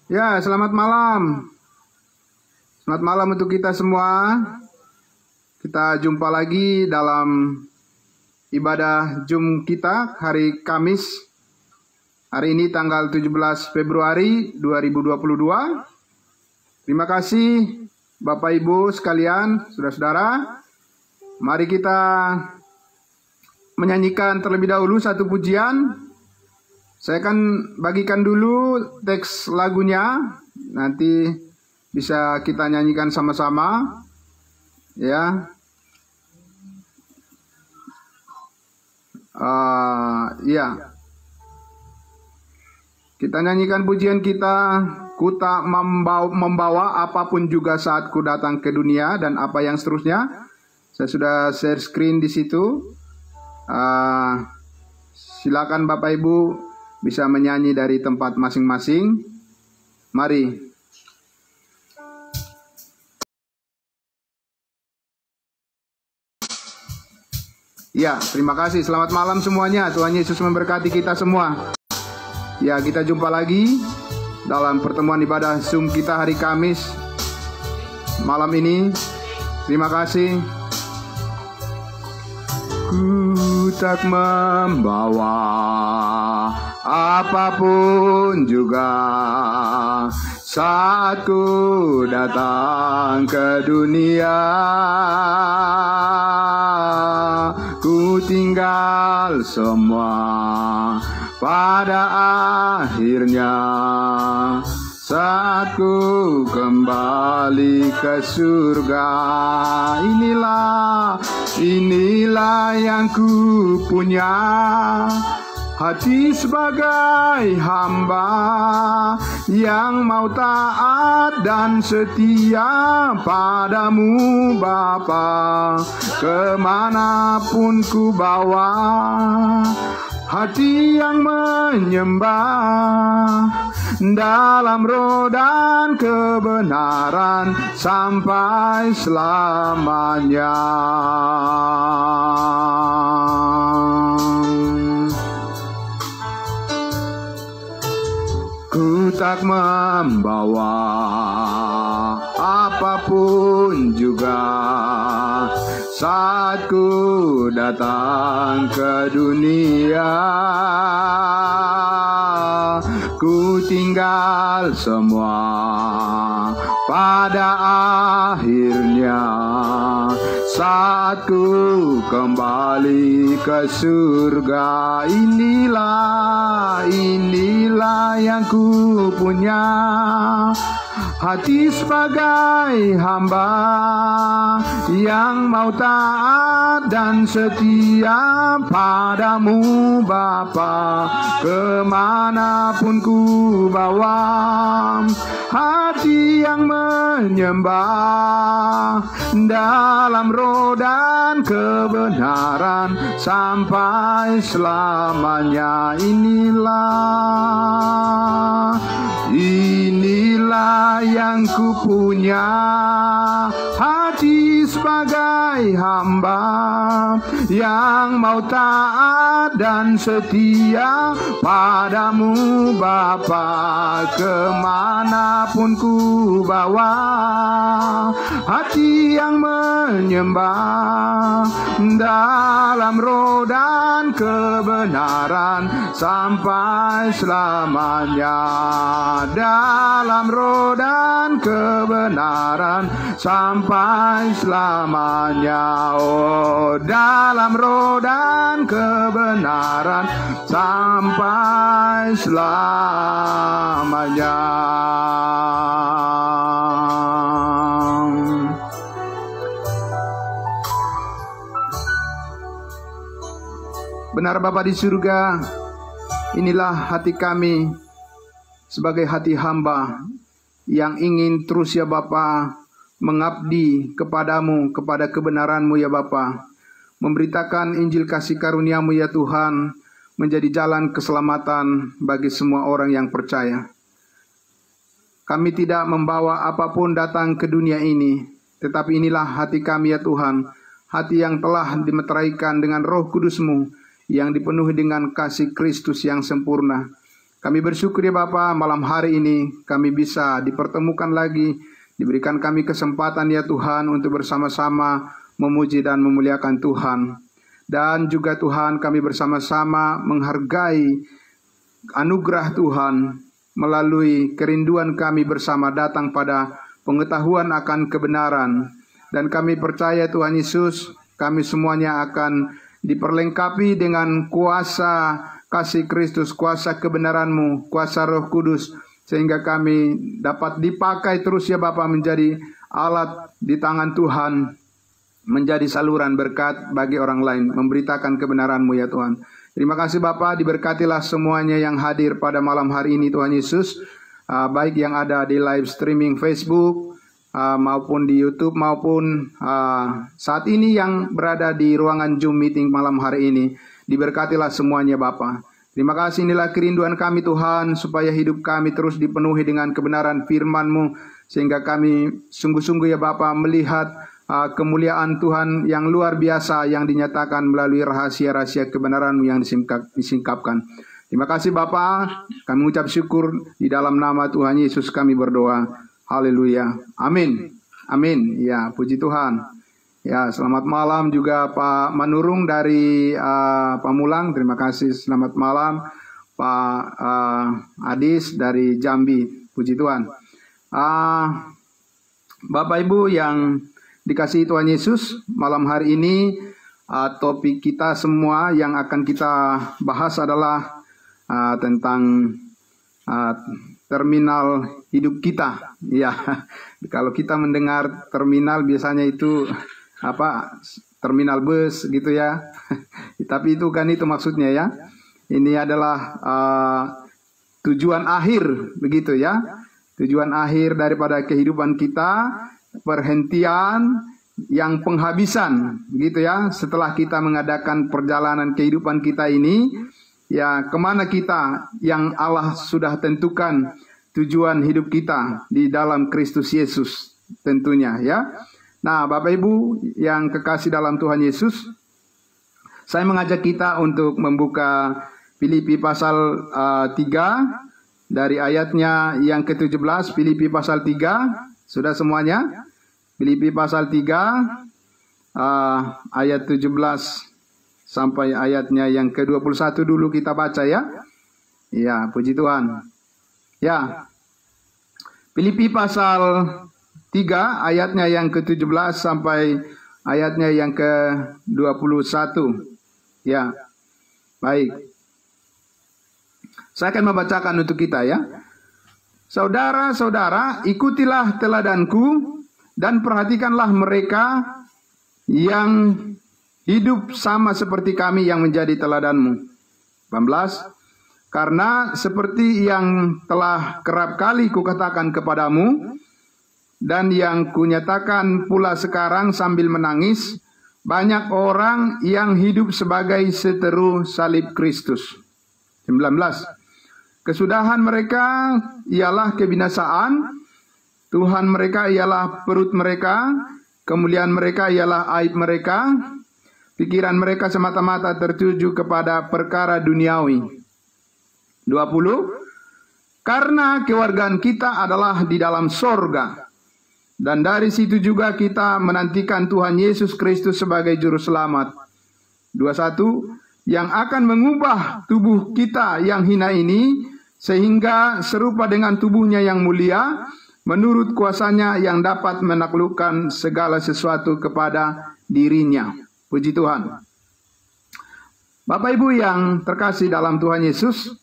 Ya, selamat malam. Selamat malam untuk kita semua. Kita jumpa lagi dalam ibadah Jum kita hari Kamis. Hari ini tanggal 17 Februari 2022. Terima kasih Bapak Ibu sekalian, saudara-saudara. Mari kita menyanyikan terlebih dahulu satu pujian. Saya akan bagikan dulu teks lagunya, nanti bisa kita nyanyikan sama-sama, ya. Ya. Kita nyanyikan pujian kita, ku tak membawa apapun juga saat ku datang ke dunia, dan apa yang seterusnya. Saya sudah share screen di situ. Silakan Bapak Ibu bisa menyanyi dari tempat masing-masing. Mari. Ya, terima kasih. Selamat malam semuanya. Tuhan Yesus memberkati kita semua. Ya, kita jumpa lagi dalam pertemuan ibadah Zoom kita hari Kamis malam ini. Terima kasih. Ku tak membawa apapun juga saat ku datang ke dunia. Ku tinggal semua pada akhirnya saat ku kembali ke surga. Inilah yang ku punya, hati sebagai hamba yang mau taat dan setia padamu Bapa. Kemanapun ku bawa, hati yang menyembah dalam roh dan kebenaran sampai selamanya. Ku tak membawa apapun juga saat ku datang ke dunia. Ku tinggal semua pada akhirnya saat ku kembali ke surga. Inilah yang ku punya, hati sebagai hamba yang mau taat dan setia padamu Bapa. Kemanapun ku bawa, hati yang menyembah dalam roh dan kebenaran sampai selamanya. Inilah yang ku punya, hati sebagai hamba yang mau taat dan setia padamu Bapa. Kemanapun ku bawa, hati yang menyembah dalam roh dan kebenaran sampai selamanya. Dalam roh dan kebenaran sampai selamanya. Oh, dalam roh dan kebenaran sampai selamanya. Benar Bapa di surga, inilah hati kami sebagai hati hamba yang ingin terus ya Bapa mengabdi kepadamu, kepada kebenaranmu ya Bapa, memberitakan Injil kasih karuniamu ya Tuhan, menjadi jalan keselamatan bagi semua orang yang percaya. Kami tidak membawa apapun datang ke dunia ini, tetapi inilah hati kami ya Tuhan, hati yang telah dimeteraikan dengan Roh Kudus-Mu, yang dipenuhi dengan kasih Kristus yang sempurna. Kami bersyukur ya Bapa, malam hari ini kami bisa dipertemukan lagi, diberikan kami kesempatan ya Tuhan untuk bersama-sama memuji dan memuliakan Tuhan. Dan juga Tuhan, kami bersama-sama menghargai anugerah Tuhan melalui kerinduan kami bersama datang pada pengetahuan akan kebenaran. Dan kami percaya Tuhan Yesus, kami semuanya akan diperlengkapi dengan kuasa kasih Kristus, kuasa kebenaran-Mu, kuasa Roh Kudus, sehingga kami dapat dipakai terus ya Bapa menjadi alat di tangan Tuhan, menjadi saluran berkat bagi orang lain, memberitakan kebenaran-Mu ya Tuhan. Terima kasih Bapa, diberkatilah semuanya yang hadir pada malam hari ini Tuhan Yesus, baik yang ada di live streaming Facebook, maupun di YouTube, maupun saat ini yang berada di ruangan Zoom meeting malam hari ini. Diberkatilah semuanya Bapa. Terima kasih, inilah kerinduan kami Tuhan, supaya hidup kami terus dipenuhi dengan kebenaran firman-Mu, sehingga kami sungguh-sungguh ya Bapa melihat kemuliaan Tuhan yang luar biasa yang dinyatakan melalui rahasia-rahasia kebenaran-Mu yang disingkapkan. Terima kasih Bapa, kami mengucap syukur di dalam nama Tuhan Yesus kami berdoa. Haleluya. Amin. Amin. Ya, puji Tuhan. Ya, selamat malam juga Pak Manurung dari Pamulang. Terima kasih. Selamat malam Pak Adis dari Jambi. Puji Tuhan. Bapak Ibu yang dikasihi Tuhan Yesus, malam hari ini topik kita semua yang akan kita bahas adalah tentang terminal hidup kita. Ya, kalau kita mendengar terminal biasanya itu terminal bus gitu ya. Tapi itu maksudnya ya. Ini adalah tujuan akhir begitu ya. Tujuan akhir daripada kehidupan kita, perhentian yang penghabisan begitu ya. Setelah kita mengadakan perjalanan kehidupan kita ini, ya kemana kita yang Allah sudah tentukan tujuan hidup kita di dalam Kristus Yesus tentunya ya. Nah, Bapak Ibu yang kekasih dalam Tuhan Yesus, saya mengajak kita untuk membuka Filipi pasal 3 dari ayatnya yang ke-17. Filipi pasal 3, sudah semuanya? Filipi pasal 3 ayat 17 sampai ayatnya yang ke-21 dulu kita baca ya. Ya, puji Tuhan. Ya, Filipi pasal 3 ayatnya yang ke-17 sampai ayatnya yang ke-21. Ya. Baik. Saya akan membacakan untuk kita ya. Saudara-saudara, ikutilah teladanku dan perhatikanlah mereka yang hidup sama seperti kami yang menjadi teladanmu. 18. Karena seperti yang telah kerap kali kukatakan kepadamu, dan yang kunyatakan pula sekarang sambil menangis, banyak orang yang hidup sebagai seteru salib Kristus. 19. Kesudahan mereka ialah kebinasaan, Tuhan mereka ialah perut mereka, kemuliaan mereka ialah aib mereka, pikiran mereka semata-mata tertuju kepada perkara duniawi. 20. Karena kewargaan kita adalah di dalam sorga, dan dari situ juga kita menantikan Tuhan Yesus Kristus sebagai juru selamat. 21. Yang akan mengubah tubuh kita yang hina ini, sehingga serupa dengan tubuhnya yang mulia, menurut kuasanya yang dapat menaklukkan segala sesuatu kepada dirinya. Puji Tuhan. Bapak Ibu yang terkasih dalam Tuhan Yesus,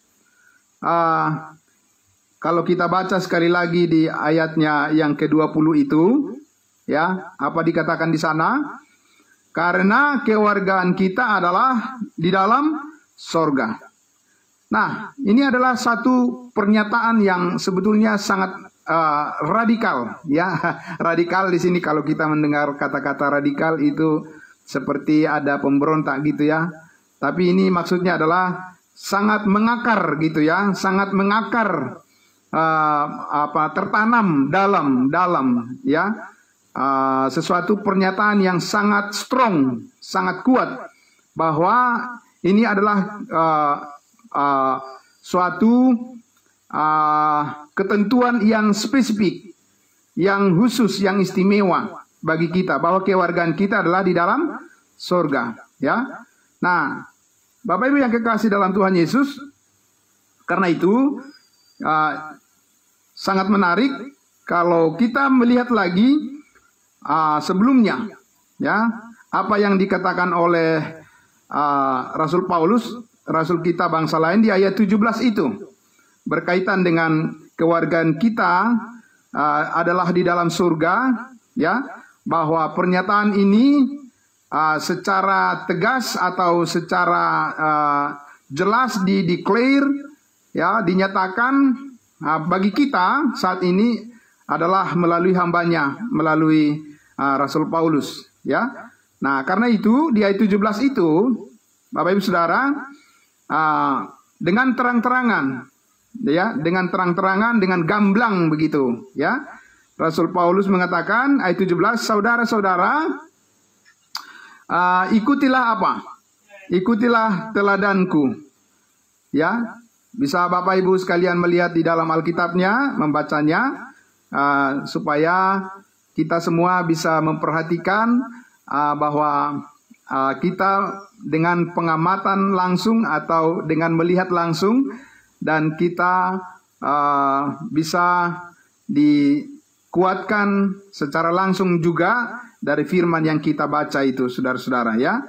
kalau kita baca sekali lagi di ayatnya yang ke-20 itu, ya, apa dikatakan di sana? Karena kewargaan kita adalah di dalam sorga. Nah, ini adalah satu pernyataan yang sebetulnya sangat radikal, ya. Radikal di sini kalau kita mendengar kata-kata radikal itu seperti ada pemberontak gitu ya. Tapi ini maksudnya adalah sangat mengakar gitu ya, sangat mengakar, tertanam dalam ya, sesuatu pernyataan yang sangat strong, sangat kuat, bahwa ini adalah suatu ketentuan yang spesifik, yang khusus, yang istimewa bagi kita, bahwa kewargaan kita adalah di dalam surga, ya. Nah, Bapak Ibu yang kekasih dalam Tuhan Yesus, karena itu sangat menarik kalau kita melihat lagi sebelumnya, ya, apa yang dikatakan oleh Rasul Paulus, Rasul kita bangsa lain di ayat 17 itu, berkaitan dengan kewargaan kita adalah di dalam surga, ya, bahwa pernyataan ini secara tegas atau secara jelas declare, ya, dinyatakan bagi kita saat ini adalah melalui hambanya, melalui Rasul Paulus, ya. Nah, karena itu di ayat 17 itu, Bapak Ibu Saudara, dengan terang-terangan, ya, dengan terang-terangan, dengan gamblang begitu, ya, Rasul Paulus mengatakan ayat 17, saudara-saudara, ikutilah apa? Ikutilah teladanku. Ya, bisa Bapak Ibu sekalian melihat di dalam Alkitabnya, membacanya, supaya kita semua bisa memperhatikan bahwa kita dengan pengamatan langsung atau dengan melihat langsung, dan kita bisa dikuatkan secara langsung juga dari firman yang kita baca itu, saudara-saudara, ya.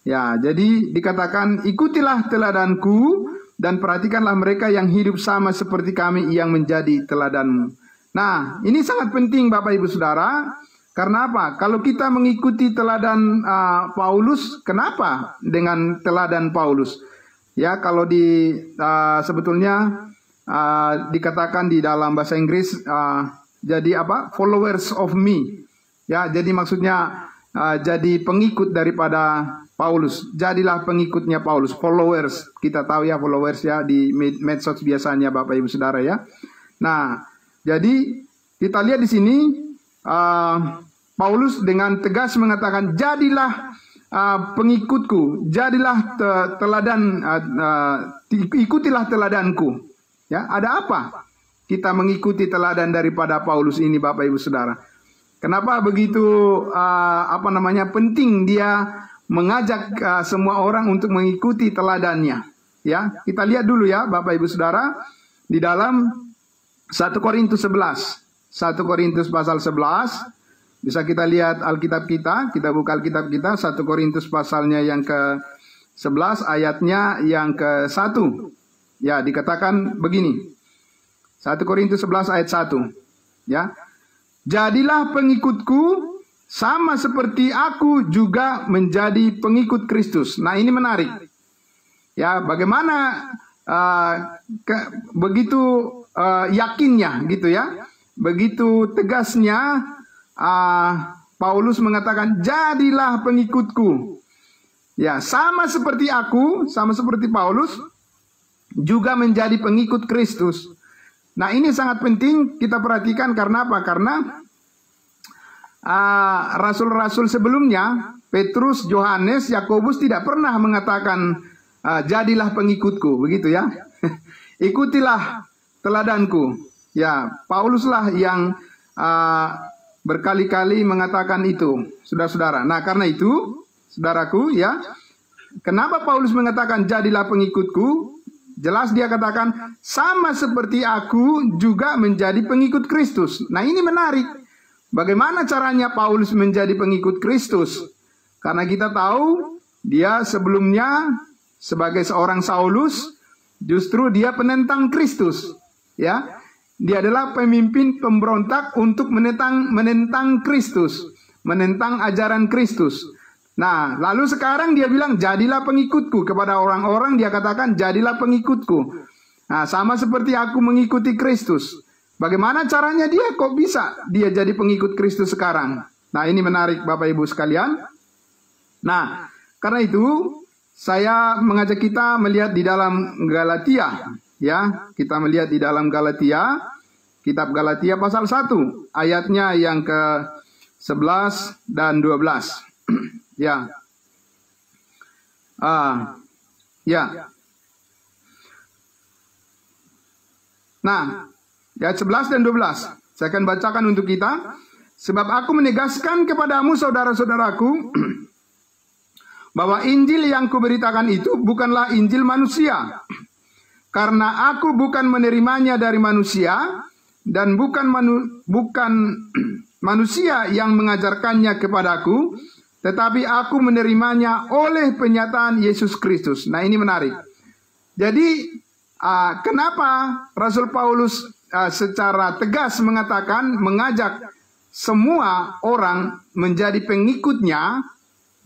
Ya, jadi dikatakan ikutilah teladanku dan perhatikanlah mereka yang hidup sama seperti kami yang menjadi teladanmu. Nah, ini sangat penting Bapak Ibu Saudara. Karena apa? Kalau kita mengikuti teladan Paulus, kenapa dengan teladan Paulus? Ya, kalau sebetulnya dikatakan di dalam bahasa Inggris jadi apa? Followers of me. Ya, jadi maksudnya jadi pengikut daripada Paulus. Jadilah pengikutnya Paulus. Followers. Kita tahu ya followers ya di medsos biasanya Bapak Ibu Saudara, ya. Nah, jadi kita lihat di sini Paulus dengan tegas mengatakan, jadilah pengikutku, jadilah teladan, ikutilah teladanku. Ya, ada apa kita mengikuti teladan daripada Paulus ini, Bapak Ibu Saudara? Kenapa begitu penting dia mengajak semua orang untuk mengikuti teladannya? Ya, kita lihat dulu ya, Bapak Ibu Saudara, di dalam 1 Korintus 11. 1 Korintus pasal 11. Bisa kita lihat Alkitab kita buka Alkitab kita, 1 Korintus pasalnya yang ke-11 ayatnya yang ke-1. Ya, dikatakan begini. 1 Korintus 11 ayat 1. Ya. Jadilah pengikutku sama seperti aku juga menjadi pengikut Kristus. Nah, ini menarik. Ya, bagaimana begitu yakinnya gitu ya. Begitu tegasnya Paulus mengatakan, jadilah pengikutku. Ya, sama seperti aku, sama seperti Paulus juga menjadi pengikut Kristus. Nah, ini sangat penting kita perhatikan. Karena apa? Karena rasul-rasul sebelumnya, Petrus, Yohanes, Yakobus tidak pernah mengatakan jadilah pengikutku, begitu ya. Ikutilah teladanku. Ya, Pauluslah yang berkali-kali mengatakan itu, saudara-saudara. Nah, karena itu, saudaraku, ya, kenapa Paulus mengatakan jadilah pengikutku? Jelas dia katakan, sama seperti aku juga menjadi pengikut Kristus. Nah, ini menarik. Bagaimana caranya Paulus menjadi pengikut Kristus? Karena kita tahu, dia sebelumnya sebagai seorang Saulus, justru dia penentang Kristus. Ya, dia adalah pemimpin pemberontak untuk menentang Kristus, menentang ajaran Kristus. Nah, lalu sekarang dia bilang, jadilah pengikutku. Kepada orang-orang dia katakan, jadilah pengikutku. Nah, sama seperti aku mengikuti Kristus. Bagaimana caranya dia? Kok bisa dia jadi pengikut Kristus sekarang? Nah, ini menarik Bapak Ibu sekalian. Nah, karena itu saya mengajak kita melihat di dalam Galatia. Ya, kita melihat di dalam Galatia, kitab Galatia pasal 1, ayatnya yang ke-11 dan 12. Ya. Ya. Nah, ayat 11 dan 12. Saya akan bacakan untuk kita. Sebab aku menegaskan kepadamu saudara-saudaraku, bahwa Injil yang kuberitakan itu bukanlah Injil manusia. Karena aku bukan menerimanya dari manusia, dan bukan manusia yang mengajarkannya kepadaku, tetapi aku menerimanya oleh penyataan Yesus Kristus. Nah, ini menarik. Jadi, kenapa Rasul Paulus secara tegas mengajak semua orang menjadi pengikutnya,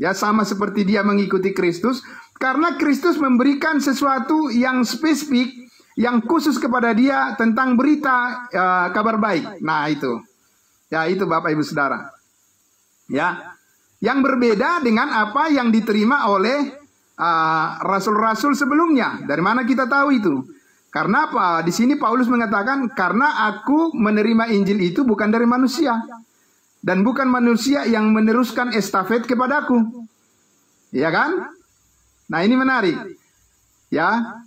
ya sama seperti dia mengikuti Kristus, karena Kristus memberikan sesuatu yang spesifik, yang khusus kepada dia tentang berita kabar baik. Nah, itu. Ya, itu Bapak Ibu Saudara. Ya. Yang berbeda dengan apa yang diterima oleh rasul-rasul sebelumnya. Dari mana kita tahu itu? Karena apa? Di sini Paulus mengatakan, karena aku menerima Injil itu bukan dari manusia. Dan bukan manusia yang meneruskan estafet kepadaku. Ya kan? Nah, ini menarik. Ya.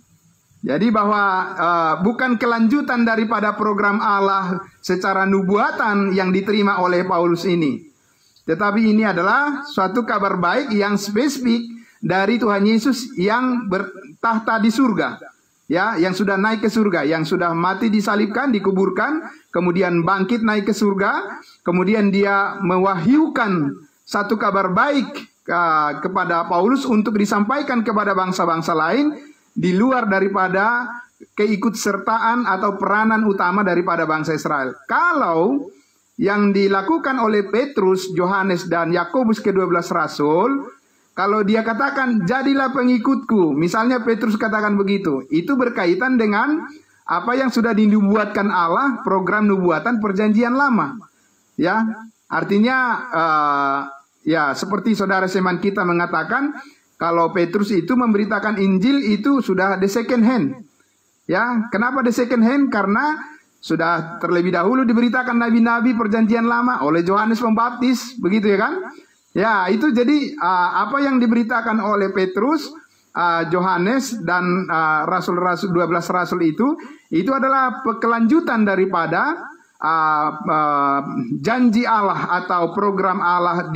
Jadi bahwa bukan kelanjutan daripada program Allah secara nubuatan yang diterima oleh Paulus ini. Tetapi ini adalah suatu kabar baik yang spesifik dari Tuhan Yesus yang bertahta di surga. Ya, yang sudah naik ke surga, yang sudah mati disalibkan, dikuburkan, kemudian bangkit naik ke surga, kemudian dia mewahyukan satu kabar baik kepada Paulus untuk disampaikan kepada bangsa-bangsa lain di luar daripada keikutsertaan atau peranan utama daripada bangsa Israel. Kalau yang dilakukan oleh Petrus, Yohanes, dan Yakobus ke-12 rasul, kalau dia katakan, jadilah pengikutku, misalnya Petrus katakan begitu, itu berkaitan dengan apa yang sudah dinubuatkan Allah, program nubuatan perjanjian lama. Ya, artinya, ya seperti saudara seman kita mengatakan, kalau Petrus itu memberitakan Injil itu sudah the second hand. Ya, kenapa the second hand? Karena sudah terlebih dahulu diberitakan nabi-nabi perjanjian lama oleh Yohanes Pembaptis, begitu ya kan? Ya, itu jadi apa yang diberitakan oleh Petrus, Yohanes, dan rasul-rasul 12 rasul itu adalah kelanjutan daripada janji Allah atau program Allah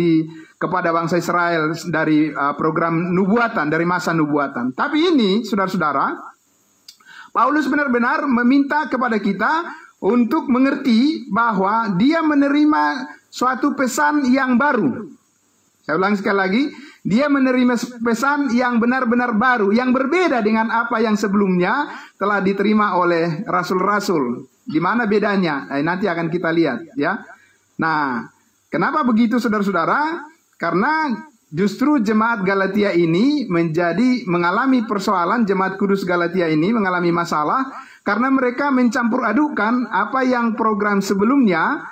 kepada bangsa Israel dari program nubuatan, dari masa nubuatan. Tapi ini, saudara-saudara, Paulus benar-benar meminta kepada kita untuk mengerti bahwa dia menerima suatu pesan yang baru. Saya ulang sekali lagi, dia menerima pesan yang benar-benar baru, yang berbeda dengan apa yang sebelumnya telah diterima oleh rasul-rasul. Di mana bedanya? Nanti akan kita lihat, ya. Nah, kenapa begitu, saudara-saudara? Karena justru jemaat Galatia ini mengalami persoalan, jemaat kudus Galatia ini mengalami masalah karena mereka mencampur adukan apa yang program sebelumnya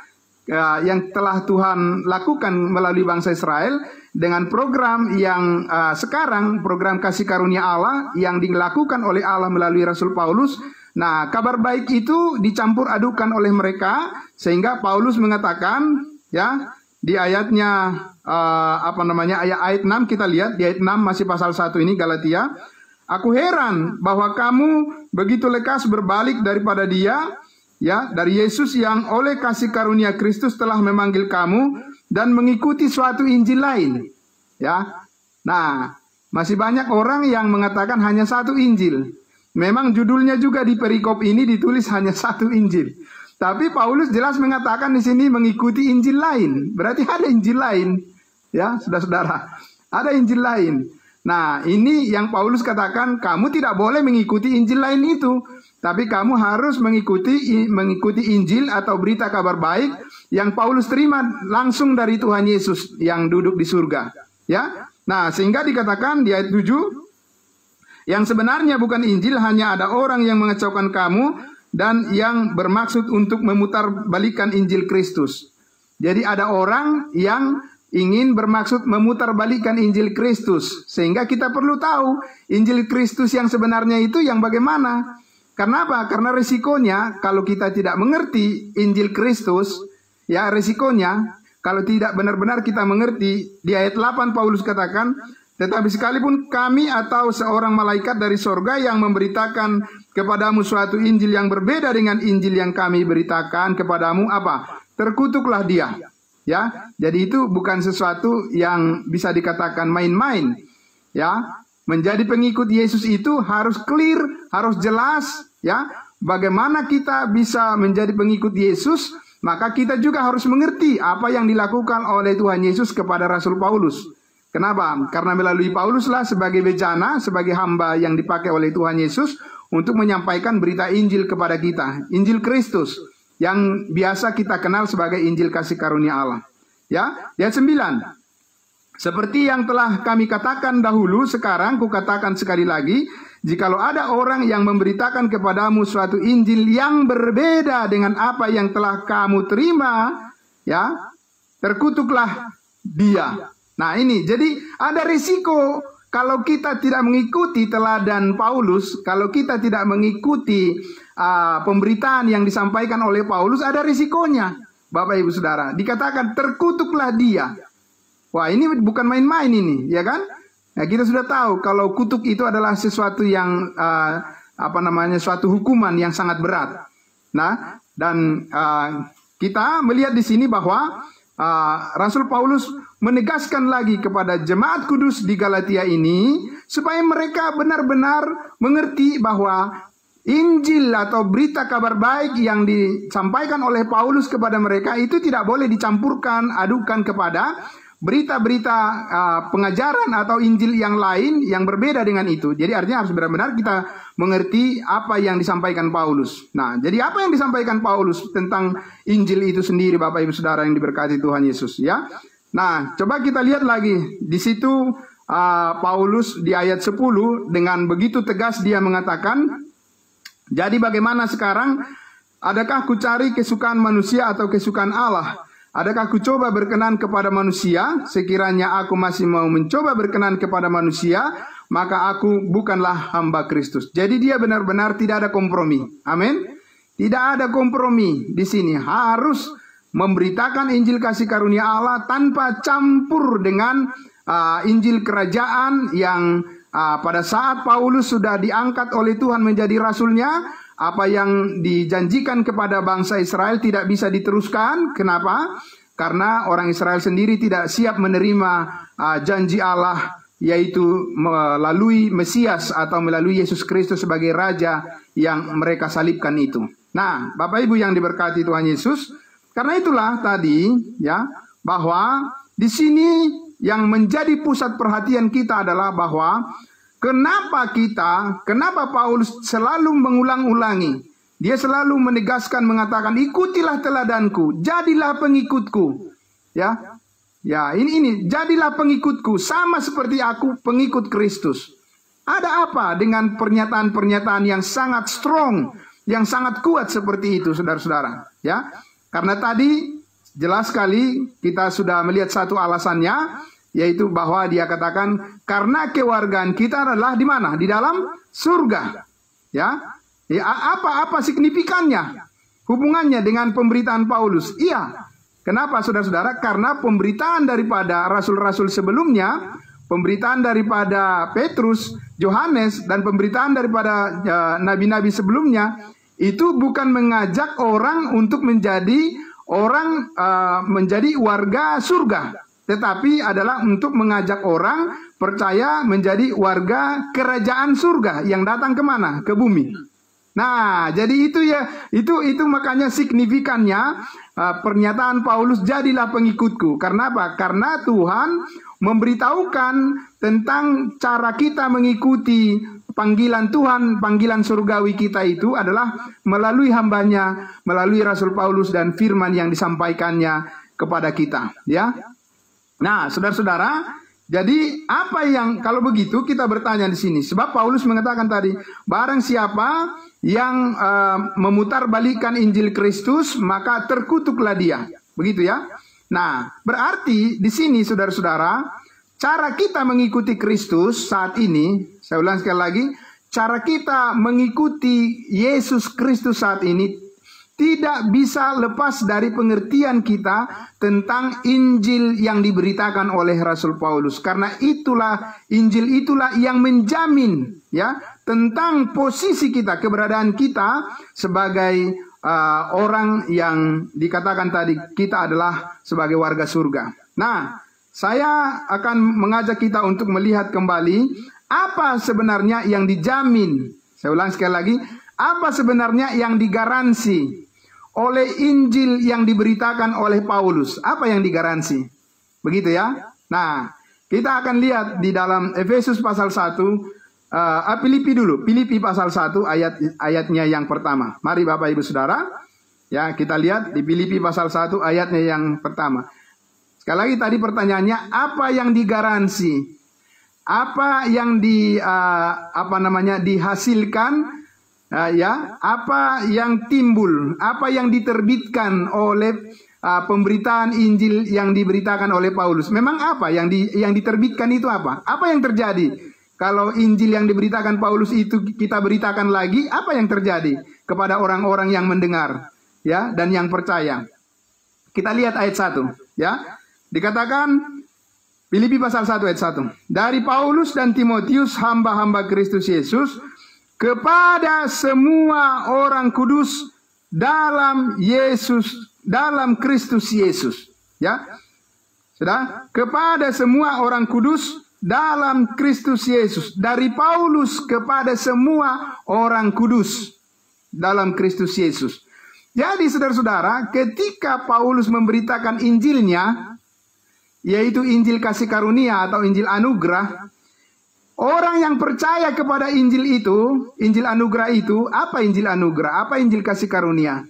yang telah Tuhan lakukan melalui bangsa Israel dengan program yang sekarang, program kasih karunia Allah yang dilakukan oleh Allah melalui Rasul Paulus. Nah, kabar baik itu dicampur adukan oleh mereka, sehingga Paulus mengatakan, ya, di ayatnya ayat 6 kita lihat, di ayat 6 masih pasal 1 ini Galatia, aku heran bahwa kamu begitu lekas berbalik daripada dia, ya, dari Yesus yang oleh kasih karunia Kristus telah memanggil kamu dan mengikuti suatu Injil lain. Ya. Nah, masih banyak orang yang mengatakan hanya satu Injil. Memang judulnya juga di perikop ini ditulis hanya satu Injil. Tapi Paulus jelas mengatakan di sini mengikuti Injil lain. Berarti ada Injil lain. Ya, saudara-saudara. Ada Injil lain. Nah, ini yang Paulus katakan, kamu tidak boleh mengikuti Injil lain itu. Tapi kamu harus mengikuti Injil atau berita kabar baik yang Paulus terima langsung dari Tuhan Yesus yang duduk di surga. Ya. Nah, sehingga dikatakan di ayat 7, yang sebenarnya bukan Injil, hanya ada orang yang mengecaukan kamu dan yang bermaksud untuk memutarbalikkan Injil Kristus. Jadi ada orang yang ingin bermaksud memutarbalikkan Injil Kristus. Sehingga kita perlu tahu Injil Kristus yang sebenarnya itu yang bagaimana. Karena apa? Karena resikonya kalau kita tidak mengerti Injil Kristus, ya resikonya kalau tidak benar-benar kita mengerti, di ayat 8 Paulus katakan, Tetapi sekalipun kami atau seorang malaikat dari sorga yang memberitakan kepadamu suatu Injil yang berbeda dengan Injil yang kami beritakan kepadamu, apa? Terkutuklah dia. Ya, jadi itu bukan sesuatu yang bisa dikatakan main-main. Ya, menjadi pengikut Yesus itu harus clear, harus jelas. Ya, bagaimana kita bisa menjadi pengikut Yesus? Maka kita juga harus mengerti apa yang dilakukan oleh Tuhan Yesus kepada Rasul Paulus. Kenapa? Karena melalui Pauluslah sebagai bejana, sebagai hamba yang dipakai oleh Tuhan Yesus untuk menyampaikan berita Injil kepada kita. Injil Kristus yang biasa kita kenal sebagai Injil kasih karunia Allah. Ya, ayat 9. Seperti yang telah kami katakan dahulu, sekarang kukatakan sekali lagi, jikalau ada orang yang memberitakan kepadamu suatu Injil yang berbeda dengan apa yang telah kamu terima, ya, terkutuklah dia. Nah ini, jadi ada risiko kalau kita tidak mengikuti teladan Paulus, kalau kita tidak mengikuti pemberitaan yang disampaikan oleh Paulus, ada risikonya. Bapak Ibu Saudara, dikatakan terkutuklah dia. Wah, ini bukan main-main ini, ya kan? Nah, kita sudah tahu kalau kutuk itu adalah sesuatu yang suatu hukuman yang sangat berat. Nah, dan kita melihat di sini bahwa Rasul Paulus menegaskan lagi kepada jemaat kudus di Galatia ini supaya mereka benar-benar mengerti bahwa Injil atau berita kabar baik yang disampaikan oleh Paulus kepada mereka itu tidak boleh dicampurkan adukan kepada berita-berita pengajaran atau Injil yang lain yang berbeda dengan itu. Jadi artinya harus benar-benar kita mengerti apa yang disampaikan Paulus. Nah, jadi apa yang disampaikan Paulus tentang Injil itu sendiri, Bapak Ibu Saudara yang diberkati Tuhan Yesus, ya. Nah, coba kita lihat lagi di situ Paulus di ayat 10 dengan begitu tegas dia mengatakan, jadi bagaimana sekarang? Adakah ku cari kesukaan manusia atau kesukaan Allah? Adakah ku coba berkenan kepada manusia? Sekiranya aku masih mau mencoba berkenan kepada manusia, maka aku bukanlah hamba Kristus. Jadi dia benar-benar tidak ada kompromi. Amin. Tidak ada kompromi di sini. Harus memberitakan Injil kasih karunia Allah tanpa campur dengan Injil kerajaan yang pada saat Paulus sudah diangkat oleh Tuhan menjadi rasulnya, apa yang dijanjikan kepada bangsa Israel tidak bisa diteruskan. Kenapa? Karena orang Israel sendiri tidak siap menerima janji Allah, yaitu melalui Mesias atau melalui Yesus Kristus sebagai Raja yang mereka salibkan itu. Nah, Bapak Ibu yang diberkati Tuhan Yesus, karena itulah tadi ya bahwa di sini yang menjadi pusat perhatian kita adalah bahwa kenapa Paulus selalu mengulang-ulangi, dia selalu menegaskan mengatakan ikutilah teladanku, jadilah pengikutku, ya, ini jadilah pengikutku sama seperti aku pengikut Kristus. Ada apa dengan pernyataan-pernyataan yang sangat strong, yang sangat kuat seperti itu, saudara-saudara, ya? Karena tadi jelas sekali kita sudah melihat satu alasannya, yaitu bahwa dia katakan karena kewargaan kita adalah di mana? Di dalam surga. Ya. Apa signifikannya? Hubungannya dengan pemberitaan Paulus? Iya. Kenapa saudara-saudara? Karena pemberitaan daripada rasul-rasul sebelumnya, pemberitaan daripada Petrus, Yohanes, dan pemberitaan daripada nabi-nabi sebelumnya itu bukan mengajak orang untuk menjadi menjadi warga surga, tetapi adalah untuk mengajak orang percaya menjadi warga kerajaan surga yang datang kemana? Ke bumi. Nah, jadi itu makanya signifikannya pernyataan Paulus jadilah pengikutku. Karena apa? Karena Tuhan memberitahukan tentang cara kita mengikuti panggilan Tuhan, panggilan surgawi kita itu adalah melalui hambanya, melalui Rasul Paulus dan firman yang disampaikannya kepada kita, ya. Nah, saudara-saudara, jadi apa yang kalau begitu kita bertanya di sini, sebab Paulus mengatakan tadi, barang siapa yang memutarbalikkan Injil Kristus, maka terkutuklah dia. Begitu ya. Nah, berarti di sini saudara-saudara, cara kita mengikuti Kristus saat ini, saya ulang sekali lagi, cara kita mengikuti Yesus Kristus saat ini tidak bisa lepas dari pengertian kita tentang Injil yang diberitakan oleh Rasul Paulus. Karena Injil itulah yang menjamin ya tentang posisi kita, keberadaan kita sebagai orang yang dikatakan tadi kita adalah sebagai warga surga. Nah, saya akan mengajak kita untuk melihat kembali apa sebenarnya yang dijamin. Saya ulang sekali lagi, apa sebenarnya yang digaransi oleh Injil yang diberitakan oleh Paulus? Apa yang digaransi? Begitu ya. Nah, kita akan lihat di dalam Efesus pasal 1, Filipi dulu. Filipi pasal 1 ayatnya yang pertama. Mari Bapak Ibu Saudara, ya kita lihat di Filipi pasal 1 ayatnya yang pertama. Sekali lagi tadi pertanyaannya, apa yang digaransi? Apa yang dihasilkan? Apa yang timbul, apa yang diterbitkan oleh pemberitaan Injil yang diberitakan oleh Paulus? Memang apa yang diterbitkan itu apa? Apa yang terjadi kalau Injil yang diberitakan Paulus itu kita beritakan lagi? Apa yang terjadi kepada orang-orang yang mendengar, ya, dan yang percaya? Kita lihat ayat 1, ya. Dikatakan Filipi pasal 1 ayat 1. Dari Paulus dan Timotius, hamba-hamba Kristus Yesus, kepada semua orang kudus dalam Kristus Yesus, ya. Sudah, kepada semua orang kudus dalam Kristus Yesus. Dari Paulus kepada semua orang kudus dalam Kristus Yesus. Jadi saudara-saudara, ketika Paulus memberitakan Injilnya, yaitu Injil kasih karunia atau Injil anugerah, orang yang percaya kepada Injil itu, Injil anugerah itu, apa Injil anugerah? Apa Injil kasih karunia?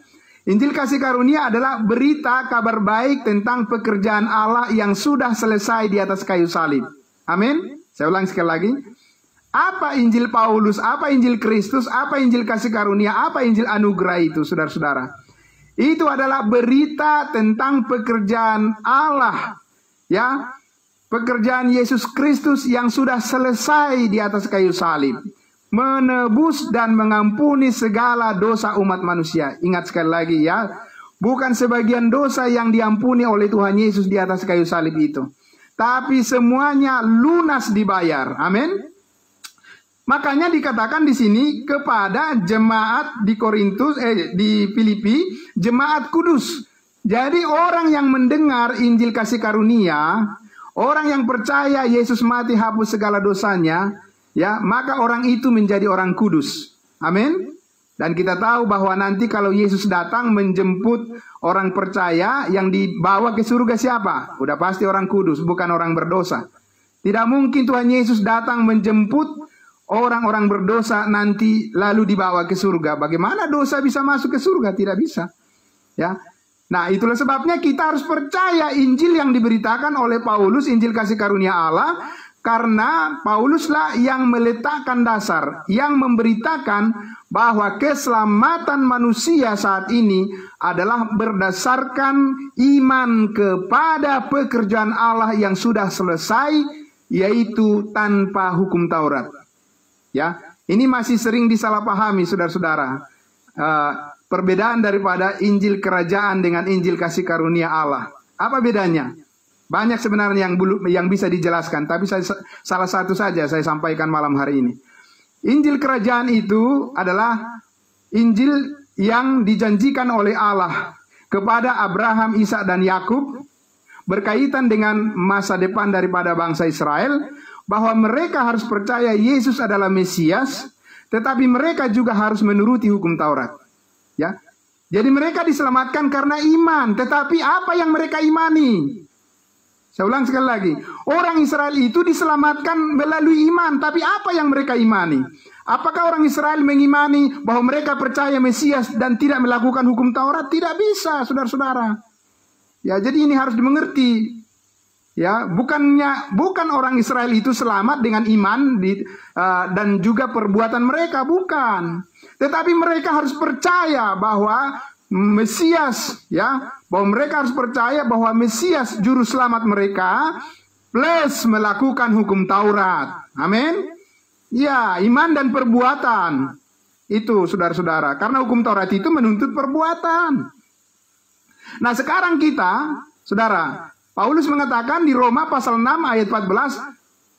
Injil kasih karunia adalah berita kabar baik tentang pekerjaan Allah yang sudah selesai di atas kayu salib. Amin. Saya ulang sekali lagi. Apa Injil Paulus? Apa Injil Kristus? Apa Injil kasih karunia? Apa Injil anugerah itu, saudara-saudara? Itu adalah berita tentang pekerjaan Allah, ya. Pekerjaan Yesus Kristus yang sudah selesai di atas kayu salib, menebus dan mengampuni segala dosa umat manusia. Ingat sekali lagi ya, bukan sebagian dosa yang diampuni oleh Tuhan Yesus di atas kayu salib itu, tapi semuanya lunas dibayar. Amin. Makanya dikatakan di sini kepada jemaat di di Filipi, jemaat kudus. Jadi orang yang mendengar Injil kasih karunia, orang yang percaya Yesus mati hapus segala dosanya, ya, maka orang itu menjadi orang kudus. Amin. Dan kita tahu bahwa nanti kalau Yesus datang menjemput orang percaya, yang dibawa ke surga siapa? Udah pasti orang kudus, bukan orang berdosa. Tidak mungkin Tuhan Yesus datang menjemput orang-orang berdosa nanti lalu dibawa ke surga. Bagaimana dosa bisa masuk ke surga? Tidak bisa. Ya. Nah, itulah sebabnya kita harus percaya Injil yang diberitakan oleh Paulus, Injil kasih karunia Allah, karena Pauluslah yang meletakkan dasar, yang memberitakan bahwa keselamatan manusia saat ini adalah berdasarkan iman kepada pekerjaan Allah yang sudah selesai, yaitu tanpa hukum Taurat. Ya, ini masih sering disalahpahami, saudara-saudara. Perbedaan daripada Injil kerajaan dengan Injil kasih karunia Allah. Apa bedanya? Banyak sebenarnya yang bisa dijelaskan, tapi salah satu saja saya sampaikan malam hari ini. Injil kerajaan itu adalah Injil yang dijanjikan oleh Allah kepada Abraham, Ishak dan Yakub berkaitan dengan masa depan daripada bangsa Israel, bahwa mereka harus percaya Yesus adalah Mesias, tetapi mereka juga harus menuruti hukum Taurat. Ya, jadi mereka diselamatkan karena iman. Tetapi apa yang mereka imani? Saya ulang sekali lagi. Orang Israel itu diselamatkan melalui iman. Tapi apa yang mereka imani? Apakah orang Israel mengimani bahwa mereka percaya Mesias dan tidak melakukan hukum Taurat? Tidak bisa, saudara-saudara. Ya, jadi ini harus dimengerti. Ya, bukan orang Israel itu selamat dengan iman dan juga perbuatan mereka, bukan. Tetapi mereka harus percaya bahwa Mesias, ya, bahwa mereka harus percaya bahwa Mesias juru selamat mereka plus melakukan hukum Taurat. Amin. Ya, iman dan perbuatan. Itu saudara-saudara, karena hukum Taurat itu menuntut perbuatan. Nah sekarang kita, saudara, Paulus mengatakan di Roma pasal 6 ayat 14,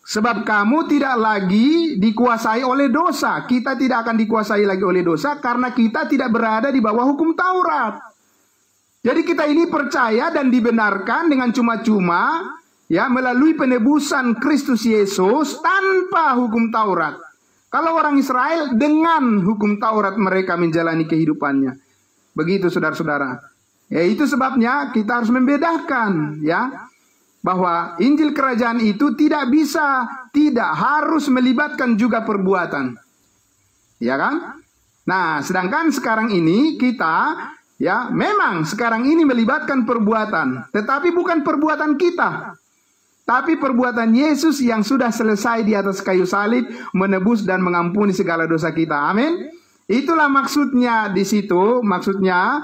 sebab kamu tidak lagi dikuasai oleh dosa. Kita tidak akan dikuasai lagi oleh dosa karena kita tidak berada di bawah hukum Taurat. Jadi kita ini percaya dan dibenarkan dengan cuma-cuma, ya, melalui penebusan Kristus Yesus tanpa hukum Taurat. Kalau orang Israel dengan hukum Taurat mereka menjalani kehidupannya. Begitu saudara-saudara. Ya, itu sebabnya kita harus membedakan, ya, bahwa Injil Kerajaan itu tidak harus melibatkan juga perbuatan. Ya kan? Nah, sedangkan sekarang ini kita, ya, memang sekarang ini melibatkan perbuatan, tetapi bukan perbuatan kita, tapi perbuatan Yesus yang sudah selesai di atas kayu salib, menebus dan mengampuni segala dosa kita. Amin. Itulah maksudnya di situ, maksudnya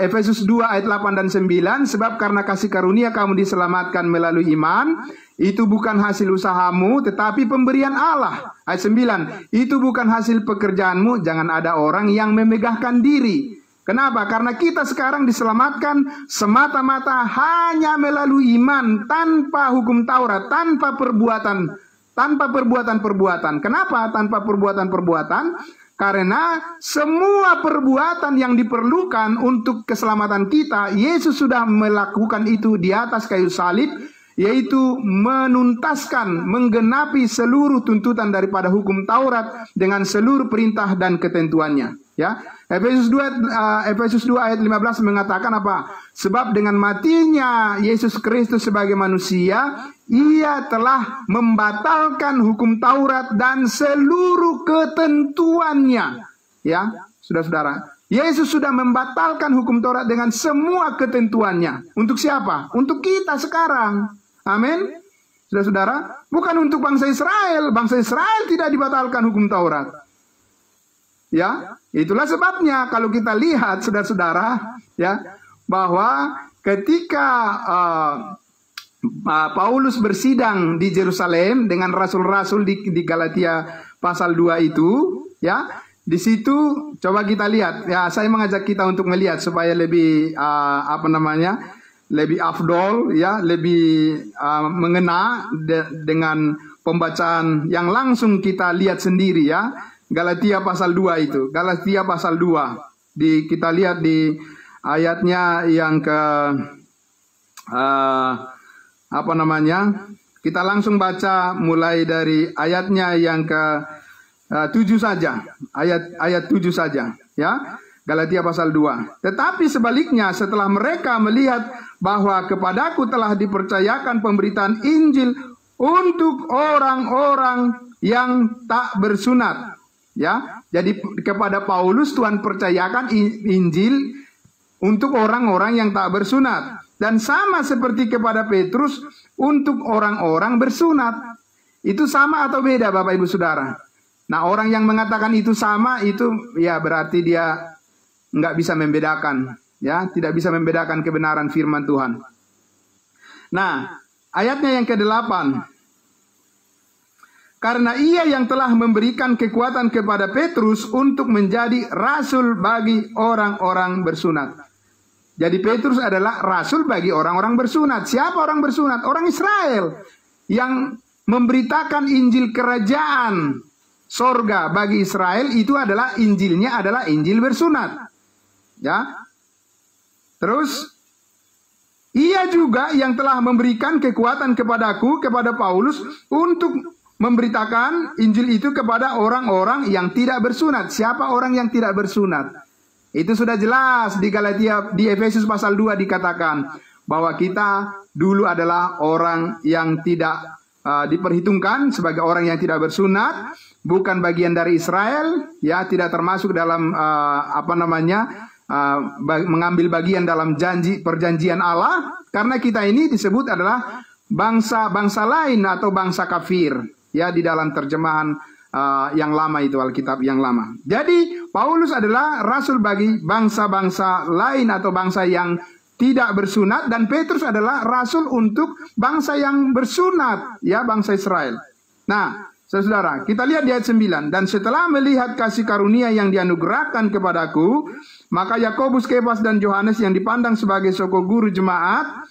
Efesus 2 ayat 8 dan 9, sebab karena kasih karunia kamu diselamatkan melalui iman, itu bukan hasil usahamu, tetapi pemberian Allah. Ayat 9, itu bukan hasil pekerjaanmu, jangan ada orang yang memegahkan diri. Kenapa? Karena kita sekarang diselamatkan semata-mata hanya melalui iman, tanpa hukum Taurat, tanpa perbuatan-perbuatan. Kenapa tanpa perbuatan-perbuatan? Karena semua perbuatan yang diperlukan untuk keselamatan kita, Yesus sudah melakukan itu di atas kayu salib, yaitu menuntaskan, menggenapi seluruh tuntutan daripada hukum Taurat dengan seluruh perintah dan ketentuannya. Ya, Efesus 2 ayat 15 mengatakan apa? Sebab dengan matinya Yesus Kristus sebagai manusia, Ia telah membatalkan hukum Taurat dan seluruh ketentuannya. Ya, saudara-saudara, Yesus sudah membatalkan hukum Taurat dengan semua ketentuannya. Untuk siapa? Untuk kita sekarang. Amin. Saudara-saudara, bukan untuk bangsa Israel. Bangsa Israel tidak dibatalkan hukum Taurat. Ya, itulah sebabnya kalau kita lihat saudara-saudara, ya, bahwa ketika Paulus bersidang di Yerusalem dengan rasul-rasul di Galatia pasal 2 itu, ya, di situ coba kita lihat, ya, saya mengajak kita untuk melihat supaya lebih lebih afdol, ya, lebih mengena dengan pembacaan yang langsung kita lihat sendiri, ya. Galatia pasal 2 itu. Galatia pasal 2. Kita lihat di ayatnya yang ke kita langsung baca mulai dari ayatnya yang ke 7 saja. Ayat 7 saja, ya. Galatia pasal 2. Tetapi sebaliknya setelah mereka melihat bahwa kepadaku telah dipercayakan pemberitaan Injil untuk orang-orang yang tak bersunat. Ya, jadi kepada Paulus Tuhan percayakan Injil untuk orang-orang yang tak bersunat, dan sama seperti kepada Petrus untuk orang-orang bersunat. Itu sama atau beda, Bapak Ibu Saudara? Nah, orang yang mengatakan itu sama, itu ya berarti dia nggak bisa membedakan, ya, tidak bisa membedakan kebenaran firman Tuhan. Nah, ayatnya yang ke-8. Karena Ia yang telah memberikan kekuatan kepada Petrus untuk menjadi rasul bagi orang-orang bersunat. Jadi Petrus adalah rasul bagi orang-orang bersunat. Siapa orang bersunat? Orang Israel yang memberitakan Injil kerajaan sorga bagi Israel. Itu adalah Injilnya adalah Injil bersunat. Ya. Terus Ia juga yang telah memberikan kekuatan kepadaku, kepada Paulus, untuk memberitakan Injil itu kepada orang-orang yang tidak bersunat. Siapa orang yang tidak bersunat? Itu sudah jelas di Galatia, di Efesus pasal 2 dikatakan bahwa kita dulu adalah orang yang tidak diperhitungkan sebagai orang yang tidak bersunat, bukan bagian dari Israel, ya, tidak termasuk dalam mengambil bagian dalam perjanjian Allah, karena kita ini disebut adalah bangsa lain atau bangsa kafir. Ya, di dalam terjemahan yang lama itu, Alkitab yang lama. Jadi Paulus adalah rasul bagi bangsa-bangsa lain atau bangsa yang tidak bersunat, dan Petrus adalah rasul untuk bangsa yang bersunat, ya, bangsa Israel. Nah, Saudara, kita lihat di ayat 9. Dan setelah melihat kasih karunia yang dianugerahkan kepadaku, maka Yakobus, Kefas, dan Yohanes yang dipandang sebagai soko guru jemaat,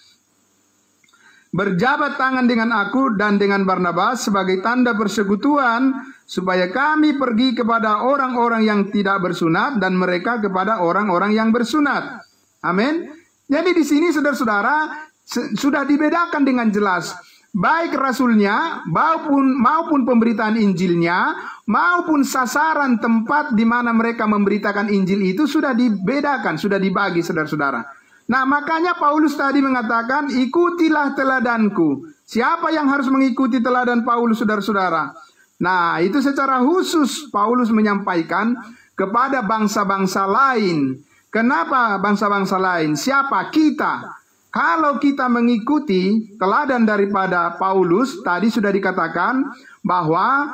berjabat tangan dengan aku dan dengan Barnabas sebagai tanda persekutuan, supaya kami pergi kepada orang-orang yang tidak bersunat dan mereka kepada orang-orang yang bersunat. Amin. Jadi di sini saudara-saudara sudah dibedakan dengan jelas. Baik rasulnya maupun pemberitaan Injilnya maupun sasaran tempat di mana mereka memberitakan Injil itu sudah dibedakan, sudah dibagi saudara-saudara. Nah, makanya Paulus tadi mengatakan, ikutilah teladanku. Siapa yang harus mengikuti teladan Paulus, saudara-saudara? Nah, itu secara khusus Paulus menyampaikan kepada bangsa-bangsa lain. Kenapa bangsa-bangsa lain? Siapa? Kita. Kalau kita mengikuti teladan daripada Paulus, tadi sudah dikatakan bahwa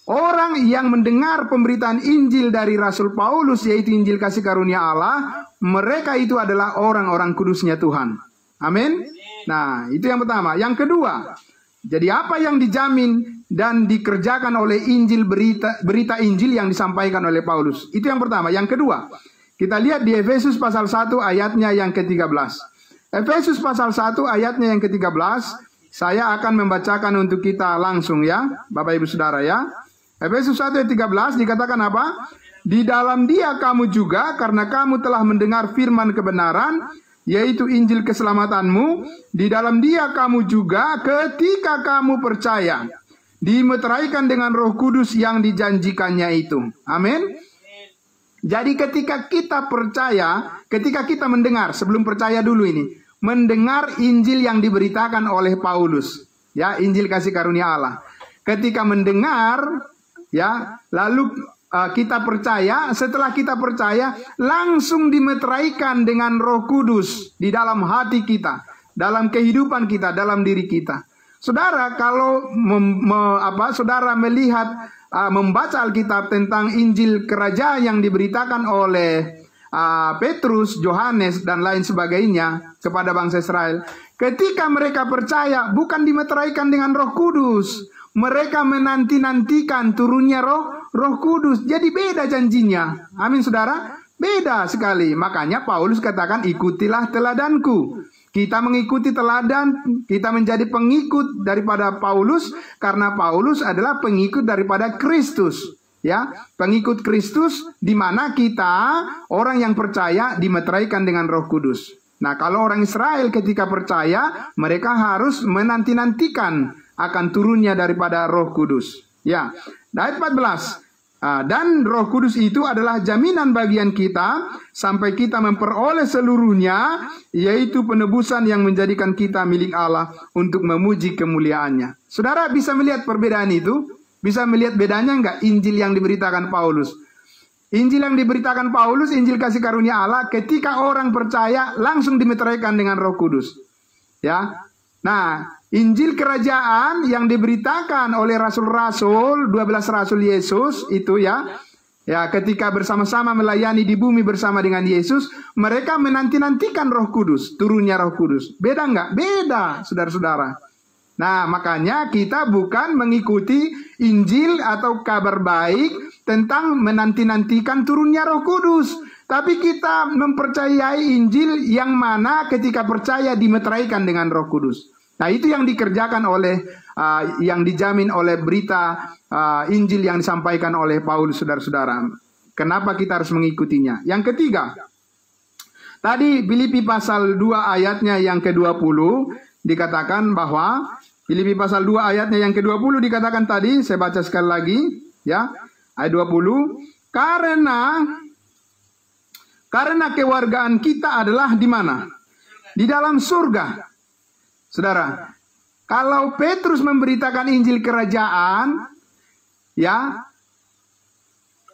orang yang mendengar pemberitaan Injil dari Rasul Paulus, yaitu Injil kasih karunia Allah, mereka itu adalah orang-orang kudusnya Tuhan. Amin. Nah, itu yang pertama. Yang kedua, jadi apa yang dijamin dan dikerjakan oleh Injil, berita Injil yang disampaikan oleh Paulus. Itu yang pertama. Yang kedua, kita lihat di Efesus pasal 1 ayatnya yang ke-13. Efesus pasal 1 ayatnya yang ke-13, saya akan membacakan untuk kita langsung ya, Bapak Ibu Saudara ya. Efesus 1 ayat 13 dikatakan apa? Di dalam Dia kamu juga, karena kamu telah mendengar firman kebenaran, yaitu Injil keselamatanmu, di dalam Dia kamu juga ketika kamu percaya, dimeteraikan dengan Roh Kudus yang dijanjikannya itu. Amin. Jadi ketika kita percaya, ketika kita mendengar, sebelum percaya dulu ini, mendengar Injil yang diberitakan oleh Paulus, ya, Injil kasih karunia Allah. Ketika mendengar, ya, lalu kita percaya, setelah kita percaya, langsung dimeteraikan dengan Roh Kudus di dalam hati kita, dalam kehidupan kita, dalam diri kita. Saudara, kalau saudara melihat membaca Alkitab tentang Injil kerajaan yang diberitakan oleh Petrus, Yohanes, dan lain sebagainya kepada bangsa Israel, ketika mereka percaya, bukan dimeteraikan dengan Roh Kudus, mereka menanti-nantikan turunnya Roh Kudus. Jadi beda janjinya. Amin saudara, beda sekali. Makanya Paulus katakan, ikutilah teladanku. Kita mengikuti teladan, kita menjadi pengikut daripada Paulus, karena Paulus adalah pengikut daripada Kristus. Ya, pengikut Kristus, di mana kita, orang yang percaya, dimeteraikan dengan Roh Kudus. Nah, kalau orang Israel ketika percaya, mereka harus menanti-nantikan akan turunnya daripada Roh Kudus. Ya, ayat 14. Dan Roh Kudus itu adalah jaminan bagian kita sampai kita memperoleh seluruhnya, yaitu penebusan yang menjadikan kita milik Allah untuk memuji kemuliaannya. Saudara bisa melihat perbedaan itu? Bisa melihat bedanya enggak Injil yang diberitakan Paulus? Injil yang diberitakan Paulus, Injil kasih karunia Allah, ketika orang percaya langsung dimeteraikan dengan Roh Kudus. Ya. Nah, Injil kerajaan yang diberitakan oleh rasul-rasul, 12 rasul Yesus itu ya, ketika bersama-sama melayani di bumi bersama dengan Yesus, mereka menanti-nantikan Roh Kudus, turunnya Roh Kudus. Beda enggak? Beda, saudara-saudara. Nah, makanya kita bukan mengikuti Injil atau kabar baik tentang menanti-nantikan turunnya Roh Kudus, tapi kita mempercayai Injil yang mana ketika percaya dimeteraikan dengan Roh Kudus. Nah, itu yang dikerjakan oleh, yang dijamin oleh berita Injil yang disampaikan oleh Paulus, saudara-saudara. Kenapa kita harus mengikutinya? Yang ketiga, tadi Filipi pasal 2 ayatnya yang ke-20 dikatakan bahwa, Filipi pasal 2 ayatnya yang ke-20 dikatakan tadi, saya baca sekali lagi, ya, ayat 20, karena kewargaan kita adalah di mana? Di dalam surga. Saudara, kalau Petrus memberitakan Injil kerajaan, ya,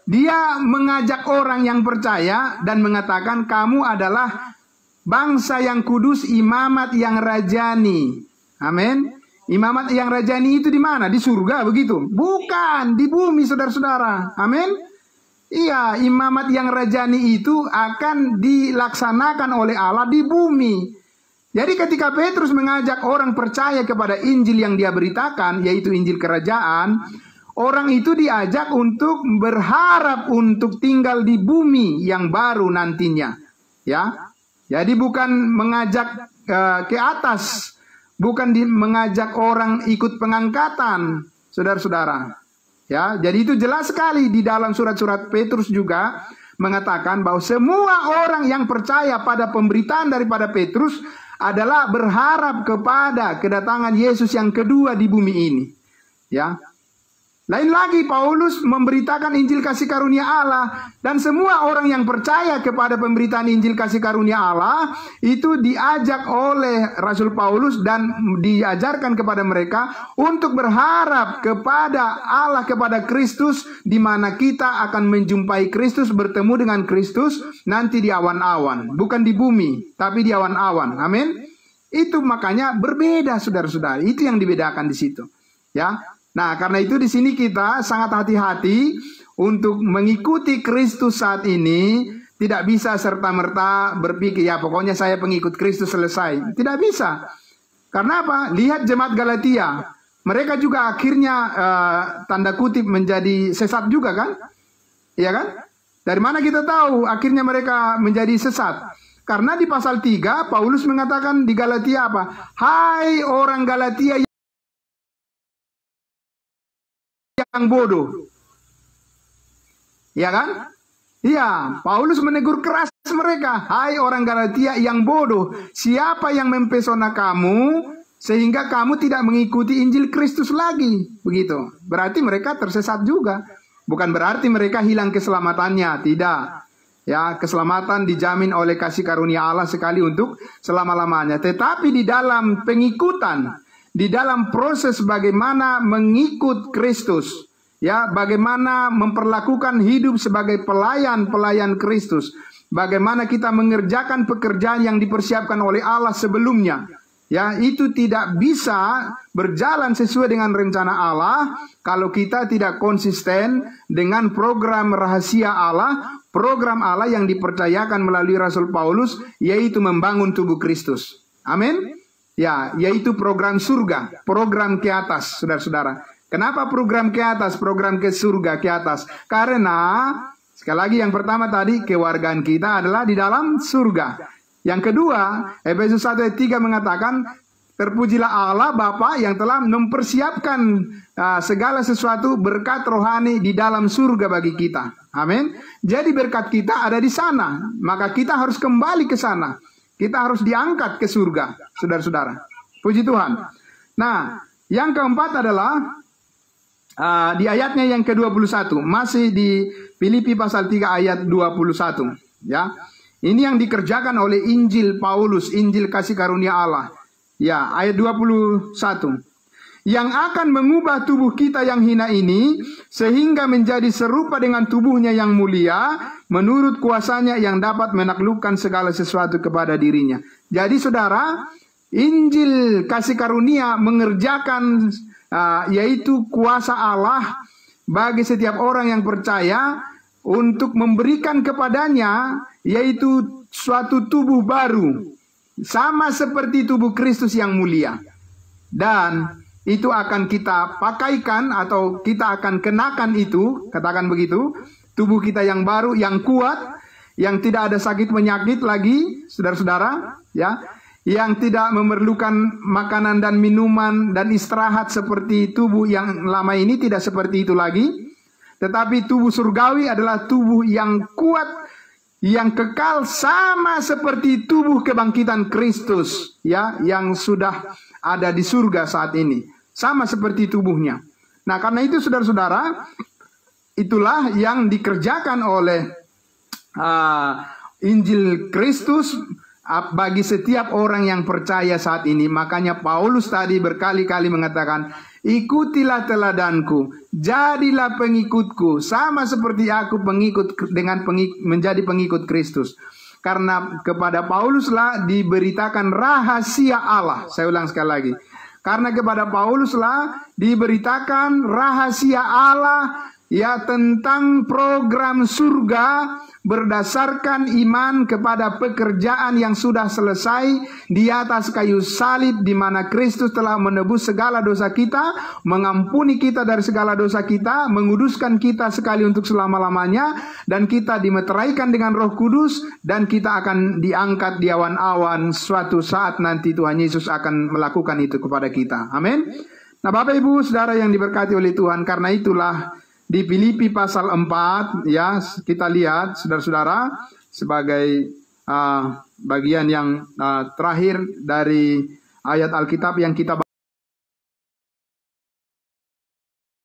dia mengajak orang yang percaya dan mengatakan kamu adalah bangsa yang kudus, imamat yang rajani. Amin. Imamat yang rajani itu di mana? Di surga begitu? Bukan, di bumi saudara-saudara. Amin. Iya, imamat yang rajani itu akan dilaksanakan oleh Allah di bumi. Jadi ketika Petrus mengajak orang percaya kepada Injil yang dia beritakan, yaitu Injil kerajaan, orang itu diajak untuk berharap untuk tinggal di bumi yang baru nantinya. Ya, jadi bukan mengajak ke atas, bukan mengajak orang ikut pengangkatan, saudara-saudara. Ya, jadi itu jelas sekali di dalam surat-surat Petrus juga mengatakan bahwa semua orang yang percaya pada pemberitaan daripada Petrus adalah berharap kepada kedatangan Yesus yang kedua di bumi ini. Ya. Lain lagi, Paulus memberitakan Injil kasih karunia Allah, dan semua orang yang percaya kepada pemberitaan Injil kasih karunia Allah itu diajak oleh Rasul Paulus dan diajarkan kepada mereka untuk berharap kepada Allah, kepada Kristus, di mana kita akan menjumpai Kristus, bertemu dengan Kristus nanti di awan-awan, bukan di bumi tapi di awan-awan. Amin. Itu makanya berbeda, saudara-saudara. Itu yang dibedakan di situ. Ya. Nah, karena itu di sini kita sangat hati-hati untuk mengikuti Kristus saat ini. Tidak bisa serta-merta berpikir, ya pokoknya saya pengikut Kristus selesai. Tidak bisa. Karena apa? Lihat jemaat Galatia. Mereka juga akhirnya tanda kutip menjadi sesat juga kan? Iya kan? Dari mana kita tahu akhirnya mereka menjadi sesat? Karena di pasal 3 Paulus mengatakan di Galatia apa? Hai orang Galatia yang bodoh. Ya kan? Iya, Paulus menegur keras mereka. Hai orang Galatia yang bodoh, siapa yang mempesona kamu sehingga kamu tidak mengikuti Injil Kristus lagi? Begitu. Berarti mereka tersesat juga. Bukan berarti mereka hilang keselamatannya, tidak. Ya, keselamatan dijamin oleh kasih karunia Allah sekali untuk selama-lamanya. Tetapi di dalam pengikutan, di dalam proses bagaimana mengikut Kristus, ya, bagaimana memperlakukan hidup sebagai pelayan-pelayan Kristus, bagaimana kita mengerjakan pekerjaan yang dipersiapkan oleh Allah sebelumnya, ya, itu tidak bisa berjalan sesuai dengan rencana Allah kalau kita tidak konsisten dengan program rahasia Allah, program Allah yang dipercayakan melalui Rasul Paulus, yaitu membangun tubuh Kristus. Amin. Ya, yaitu program surga, program ke atas, saudara-saudara. Kenapa program ke atas, program ke surga ke atas? Karena, sekali lagi yang pertama tadi, kewargaan kita adalah di dalam surga. Yang kedua, Efesus 1 ayat 3 mengatakan, terpujilah Allah Bapa yang telah mempersiapkan segala sesuatu berkat rohani di dalam surga bagi kita. Amin. Jadi berkat kita ada di sana, maka kita harus kembali ke sana. Kita harus diangkat ke surga, saudara-saudara. Puji Tuhan. Nah, yang keempat adalah di ayatnya yang ke-21. Masih di Filipi pasal 3 ayat 21. Ya, ini yang dikerjakan oleh Injil Paulus, Injil kasih karunia Allah. Ya, ayat 21. Yang akan mengubah tubuh kita yang hina ini sehingga menjadi serupa dengan tubuhnya yang mulia menurut kuasanya yang dapat menaklukkan segala sesuatu kepada dirinya. Jadi saudara, Injil kasih karunia mengerjakan yaitu kuasa Allah bagi setiap orang yang percaya untuk memberikan kepadanya yaitu suatu tubuh baru sama seperti tubuh Kristus yang mulia. Dan itu akan kita pakaikan atau kita akan kenakan itu, katakan begitu, tubuh kita yang baru, yang kuat, yang tidak ada sakit penyakit lagi, saudara-saudara, ya, yang tidak memerlukan makanan dan minuman dan istirahat seperti tubuh yang lama ini, tidak seperti itu lagi. Tetapi tubuh surgawi adalah tubuh yang kuat, yang kekal sama seperti tubuh kebangkitan Kristus, ya, yang sudah ada di surga saat ini. Sama seperti tubuhnya. Nah, karena itu saudara-saudara, itulah yang dikerjakan oleh Injil Kristus bagi setiap orang yang percaya saat ini. Makanya Paulus tadi berkali-kali mengatakan, ikutilah teladanku, jadilah pengikutku, sama seperti aku menjadi pengikut Kristus. Karena kepada Pauluslah diberitakan rahasia Allah. Saya ulang sekali lagi. Karena kepada Pauluslah diberitakan rahasia Allah ya tentang program surga berdasarkan iman kepada pekerjaan yang sudah selesai di atas kayu salib, di mana Kristus telah menebus segala dosa kita, mengampuni kita dari segala dosa kita, menguduskan kita sekali untuk selama-lamanya, dan kita dimeteraikan dengan Roh Kudus, dan kita akan diangkat di awan-awan. Suatu saat nanti Tuhan Yesus akan melakukan itu kepada kita. Amin. Nah, Bapak Ibu Saudara yang diberkati oleh Tuhan, karena itulah di Filipi pasal 4, ya, kita lihat saudara-saudara sebagai bagian yang terakhir dari ayat Alkitab yang kita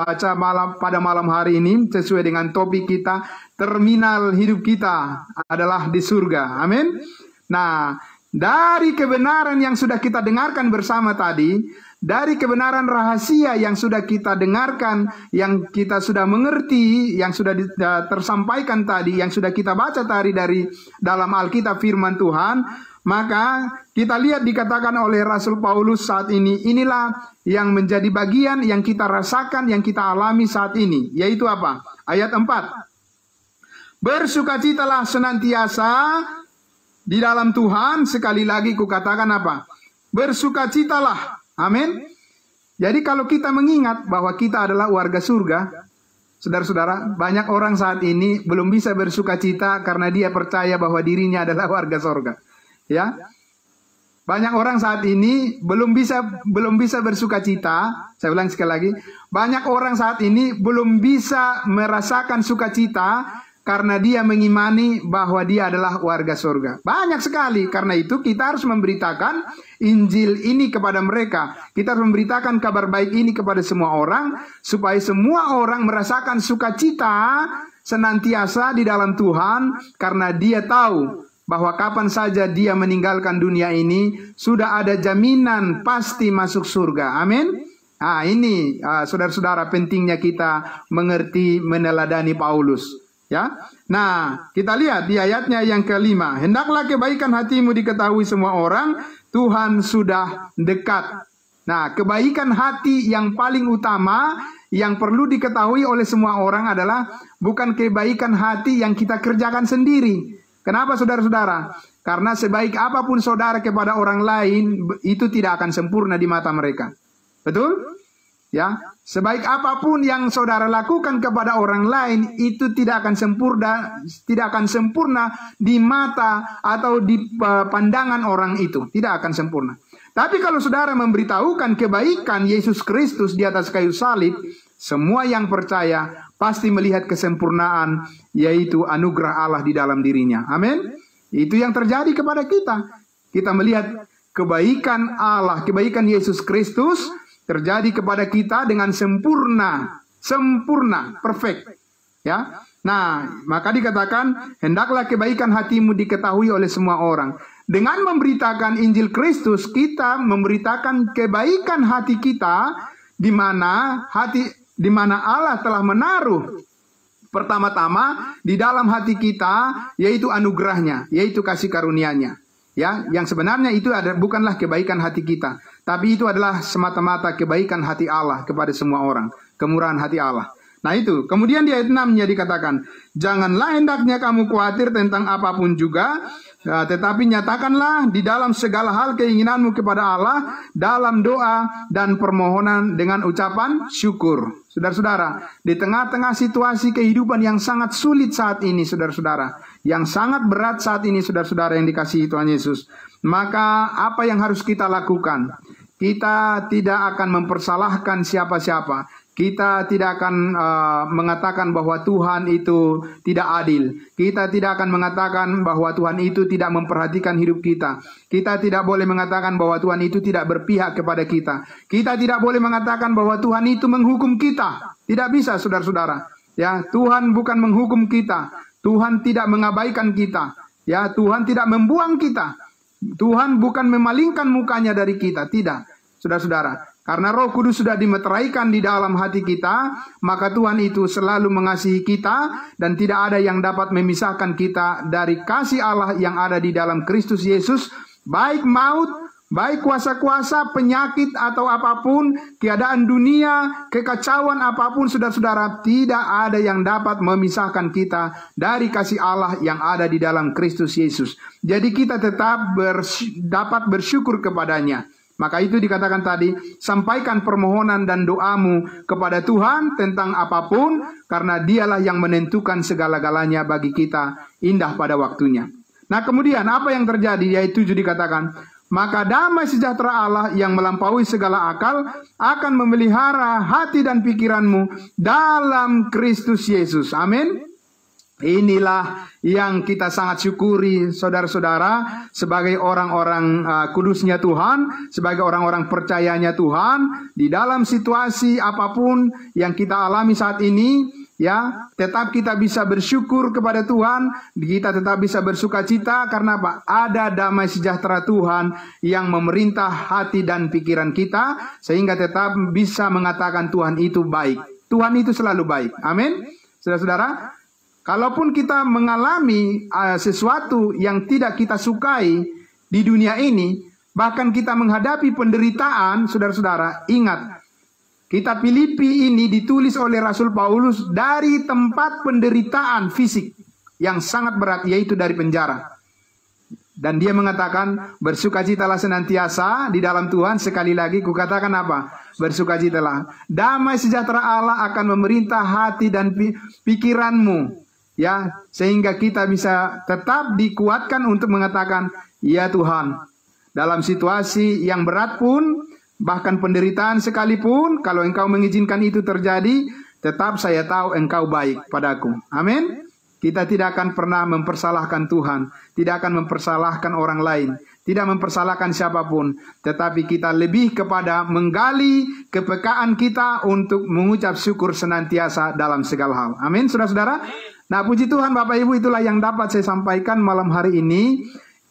baca pada malam hari ini sesuai dengan topik kita, terminal hidup kita adalah di surga. Amin. Nah, dari kebenaran yang sudah kita dengarkan bersama tadi, dari kebenaran rahasia yang sudah kita dengarkan, yang kita sudah mengerti, yang sudah tersampaikan tadi, yang sudah kita baca tadi dari dalam Alkitab firman Tuhan, maka kita lihat dikatakan oleh Rasul Paulus saat ini, inilah yang menjadi bagian yang kita rasakan, yang kita alami saat ini, yaitu apa? Ayat 4. Bersukacitalah senantiasa di dalam Tuhan. Sekali lagi kukatakan apa? Bersukacitalah. Amin. Jadi kalau kita mengingat bahwa kita adalah warga surga, saudara-saudara, banyak orang saat ini belum bisa bersukacita karena dia percaya bahwa dirinya adalah warga surga. Ya, banyak orang saat ini belum bisa bersukacita. Saya ulang sekali lagi, banyak orang saat ini belum bisa merasakan sukacita karena dia mengimani bahwa dia adalah warga surga. Banyak sekali. Karena itu kita harus memberitakan Injil ini kepada mereka. Kita harus memberitakan kabar baik ini kepada semua orang, supaya semua orang merasakan sukacita senantiasa di dalam Tuhan, karena dia tahu bahwa kapan saja dia meninggalkan dunia ini, sudah ada jaminan pasti masuk surga. Amin. Nah, ini saudara-saudara, pentingnya kita mengerti, meneladani Paulus. Ya, nah kita lihat di ayatnya yang kelima. Hendaklah kebaikan hatimu diketahui semua orang, Tuhan sudah dekat. Nah, kebaikan hati yang paling utama yang perlu diketahui oleh semua orang adalah bukan kebaikan hati yang kita kerjakan sendiri. Kenapa saudara-saudara? Karena sebaik apapun saudara kepada orang lain, itu tidak akan sempurna di mata mereka. Betul? Ya, sebaik apapun yang saudara lakukan kepada orang lain, itu tidak akan sempurna di mata atau di pandangan orang itu, tidak akan sempurna. Tapi kalau saudara memberitahukan kebaikan Yesus Kristus di atas kayu salib, semua yang percaya pasti melihat kesempurnaan, yaitu anugerah Allah di dalam dirinya. Amin. Itu yang terjadi kepada kita. Kita melihat kebaikan Allah, kebaikan Yesus Kristus terjadi kepada kita dengan sempurna, perfect. Ya. Nah, maka dikatakan hendaklah kebaikan hatimu diketahui oleh semua orang. Dengan memberitakan Injil Kristus, kita memberitakan kebaikan hati kita, di mana Allah telah menaruh pertama-tama di dalam hati kita, yaitu anugerahnya, yaitu kasih karunia-Nya. Ya, yang sebenarnya itu bukanlah kebaikan hati kita, tapi itu adalah semata-mata kebaikan hati Allah kepada semua orang, kemurahan hati Allah. Nah itu, kemudian di ayat 6-nya dikatakan, janganlah hendaknya kamu khawatir tentang apapun juga, tetapi nyatakanlah di dalam segala hal keinginanmu kepada Allah, dalam doa dan permohonan dengan ucapan syukur. Saudara-saudara, di tengah-tengah situasi kehidupan yang sangat sulit saat ini, saudara-saudara, yang sangat berat saat ini, saudara-saudara yang dikasihi Tuhan Yesus, maka apa yang harus kita lakukan? Kita tidak akan mempersalahkan siapa-siapa. Kita tidak akan mengatakan bahwa Tuhan itu tidak adil. Kita tidak akan mengatakan bahwa Tuhan itu tidak memperhatikan hidup kita. Kita tidak boleh mengatakan bahwa Tuhan itu tidak berpihak kepada kita. Kita tidak boleh mengatakan bahwa Tuhan itu menghukum kita. Tidak bisa, saudara-saudara. Ya, Tuhan bukan menghukum kita. Tuhan tidak mengabaikan kita. Ya, Tuhan tidak membuang kita. Tuhan bukan memalingkan mukanya dari kita. Tidak, saudara-saudara. Karena Roh Kudus sudah dimeteraikan di dalam hati kita, maka Tuhan itu selalu mengasihi kita, dan tidak ada yang dapat memisahkan kita dari kasih Allah yang ada di dalam Kristus Yesus, baik maut Baik kuasa-kuasa, penyakit atau apapun, keadaan dunia, kekacauan apapun, saudara-saudara, tidak ada yang dapat memisahkan kita dari kasih Allah yang ada di dalam Kristus Yesus. Jadi kita tetap dapat bersyukur kepadanya. Maka itu dikatakan tadi, sampaikan permohonan dan doamu kepada Tuhan tentang apapun, karena dialah yang menentukan segala-galanya bagi kita indah pada waktunya. Nah kemudian apa yang terjadi? Ayat 7 dikatakan, maka damai sejahtera Allah yang melampaui segala akal akan memelihara hati dan pikiranmu dalam Kristus Yesus. Amin. Inilah yang kita sangat syukuri, saudara-saudara, sebagai orang-orang kudusnya Tuhan, sebagai orang-orang percayanya Tuhan, di dalam situasi apapun yang kita alami saat ini, ya, tetap kita bisa bersyukur kepada Tuhan, kita tetap bisa bersuka cita, karena apa? Ada damai sejahtera Tuhan yang memerintah hati dan pikiran kita, sehingga tetap bisa mengatakan Tuhan itu baik. Tuhan itu selalu baik. Amin. Saudara-saudara, kalaupun kita mengalami sesuatu yang tidak kita sukai di dunia ini, bahkan kita menghadapi penderitaan, saudara-saudara, ingat, kitab Filipi ini ditulis oleh Rasul Paulus dari tempat penderitaan fisik yang sangat berat, yaitu dari penjara. Dan dia mengatakan, bersukacitalah senantiasa di dalam Tuhan. Sekali lagi kukatakan apa? Bersukacitalah. Damai sejahtera Allah akan memerintah hati dan pikiranmu, ya, sehingga kita bisa tetap dikuatkan untuk mengatakan, ya Tuhan, dalam situasi yang berat pun, bahkan penderitaan sekalipun, kalau Engkau mengizinkan itu terjadi, tetap saya tahu Engkau baik padaku. Amin. Kita tidak akan pernah mempersalahkan Tuhan, tidak akan mempersalahkan orang lain, tidak mempersalahkan siapapun, tetapi kita lebih kepada menggali kepekaan kita untuk mengucap syukur senantiasa dalam segala hal. Amin, saudara-saudara. Nah, puji Tuhan Bapak Ibu, itulah yang dapat saya sampaikan malam hari ini.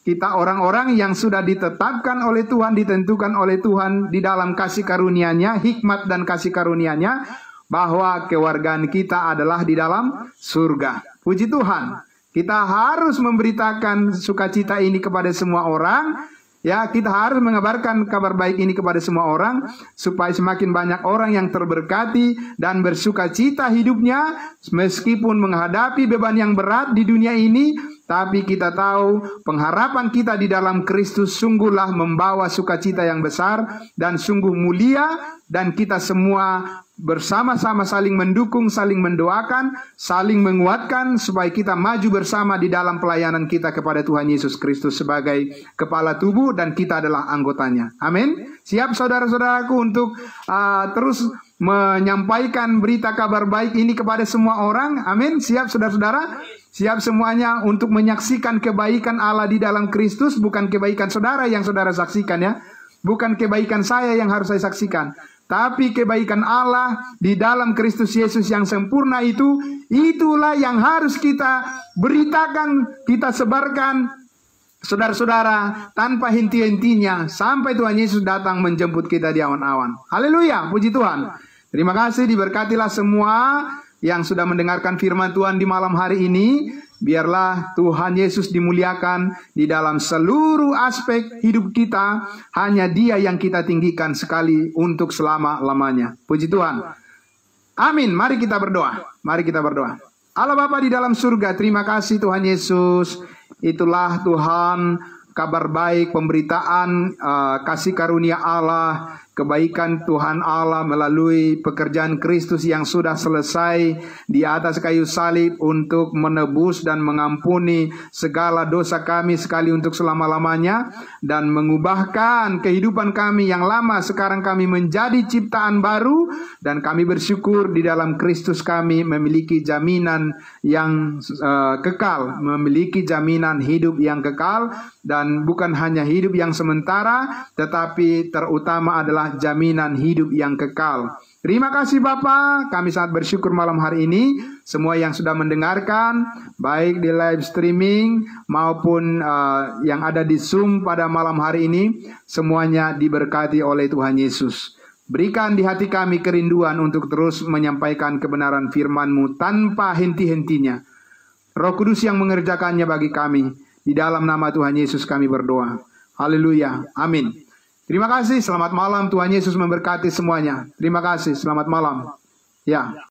Kita orang-orang yang sudah ditetapkan oleh Tuhan, ditentukan oleh Tuhan di dalam kasih karunia-Nya, hikmat dan kasih karunia-Nya, bahwa kewargaan kita adalah di dalam surga. Puji Tuhan, kita harus memberitakan sukacita ini kepada semua orang. Ya, kita harus mengabarkan kabar baik ini kepada semua orang, supaya semakin banyak orang yang terberkati dan bersukacita hidupnya, meskipun menghadapi beban yang berat di dunia ini. Tapi kita tahu pengharapan kita di dalam Kristus sungguhlah membawa sukacita yang besar dan sungguh mulia, dan kita semua bersama-sama saling mendukung, saling mendoakan, saling menguatkan supaya kita maju bersama di dalam pelayanan kita kepada Tuhan Yesus Kristus sebagai kepala tubuh dan kita adalah anggotanya. Amin. Siap saudara-saudaraku untuk terus menyampaikan berita kabar baik ini kepada semua orang. Amin. Siap saudara-saudara. Siap semuanya untuk menyaksikan kebaikan Allah di dalam Kristus. Bukan kebaikan saudara yang saudara saksikan, ya. Bukan kebaikan saya yang harus saya saksikan, tapi kebaikan Allah di dalam Kristus Yesus yang sempurna itu, itulah yang harus kita beritakan, kita sebarkan, saudara-saudara, tanpa henti-hentinya, sampai Tuhan Yesus datang menjemput kita di awan-awan. Haleluya, puji Tuhan. Terima kasih, diberkatilah semua yang sudah mendengarkan firman Tuhan di malam hari ini. Biarlah Tuhan Yesus dimuliakan di dalam seluruh aspek hidup kita. Hanya Dia yang kita tinggikan sekali untuk selama-lamanya. Puji Tuhan. Amin. Mari kita berdoa. Mari kita berdoa. Allah Bapa di dalam surga, terima kasih Tuhan Yesus. Itulah Tuhan, kabar baik, pemberitaan kasih karunia Allah, kebaikan Tuhan Allah melalui pekerjaan Kristus yang sudah selesai di atas kayu salib untuk menebus dan mengampuni segala dosa kami sekali untuk selama-lamanya, dan mengubahkan kehidupan kami yang lama sekarang kami menjadi ciptaan baru, dan kami bersyukur di dalam Kristus kami memiliki jaminan yang kekal, memiliki jaminan hidup yang kekal, dan bukan hanya hidup yang sementara, tetapi terutama adalah jaminan hidup yang kekal. Terima kasih Bapa, kami sangat bersyukur malam hari ini. Semua yang sudah mendengarkan, baik di live streaming maupun yang ada di Zoom pada malam hari ini, semuanya diberkati oleh Tuhan Yesus. Berikan di hati kami kerinduan untuk terus menyampaikan kebenaran firman-Mu tanpa henti-hentinya. Roh Kudus yang mengerjakannya bagi kami. Di dalam nama Tuhan Yesus kami berdoa. Haleluya. Amin. Terima kasih, selamat malam. Tuhan Yesus memberkati semuanya. Terima kasih, selamat malam. Ya.